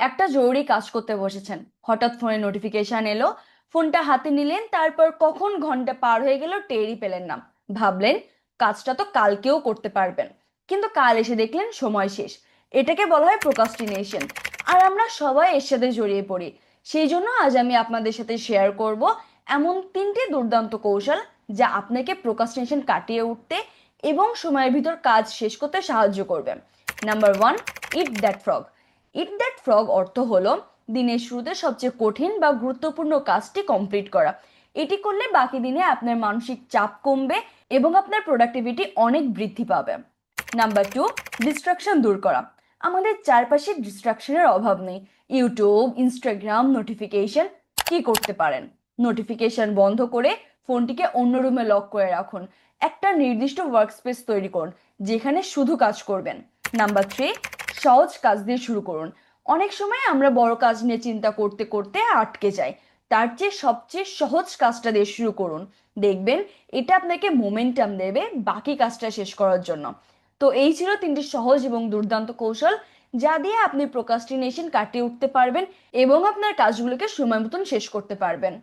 একটা জরুরি কাজ করতে বসেছেন, হঠাৎ ফোনে নোটিফিকেশন এলো, ফোনটা হাতে নিলেন, তারপর কখন ঘন্টা পার হয়ে গেল টেরই পেলেন না। ভাবলেন কাজটা তো কালকেও করতে পারবেন, কিন্তু কাল এসে দেখলেন সময় শেষ। এটাকে বলা হয় প্রোক্রাস্টিনেশন। আর আমরা সবাই এর সাথে জড়িয়ে পড়ি। সেই জন্য আজ আমি আপনাদের সাথে শেয়ার করব এমন তিনটি দুর্দান্ত কৌশল যা আপনাকে প্রোক্রাস্টিনেশন কাটিয়ে উঠতে এবং সময়ের ভিতর কাজ শেষ করতে সাহায্য করবে। Number one, it that frog. It that frog অর্থ হলো দিনের শুরুতে সবচেয়ে কঠিন বা গুরুত্বপূর্ণ কাজটি কমপ্লিট করা। এটি করলে বাকি দিনে আপনার মানসিক চাপ কমবে এবং আপনার প্রোডাক্টিভিটি অনেক বৃদ্ধি পাবে। নাম্বার টু, ডিস্ট্রাকশন দূর করা। আমাদের চারপাশে ডিস্ট্রাকশনের অভাব নেই। YouTube, Instagram, notification. কি করতে পারেন? নোটিফিকেশন বন্ধ করে ফোনটিকে অন্য রুমে লক করে রাখুন। একটা নির্দিষ্ট ওয়ার্ক স্পেস তৈরি করুন যেখানে শুধু কাজ করবেন। নাম্বার থ্রি, সহজ কাজ দিয়ে শুরু করুন। অনেক সময় আমরা বড় কাজ নিয়ে চিন্তা করতে করতে আটকে যাই। তার চেয়ে সবচেয়ে সহজ কাজটা দিয়ে শুরু করুন। দেখবেন এটা আপনাকে মোমেন্টাম দেবে বাকি কাজটা শেষ করার জন্য। তো এই ছিল তিনটি সহজ এবং দুর্দান্ত কৌশল যা দিয়ে আপনি প্রোক্রাস্টিনেশন কাটিয়ে উঠতে পারবেন এবং আপনার কাজগুলোকে সময় মতন শেষ করতে পারবেন।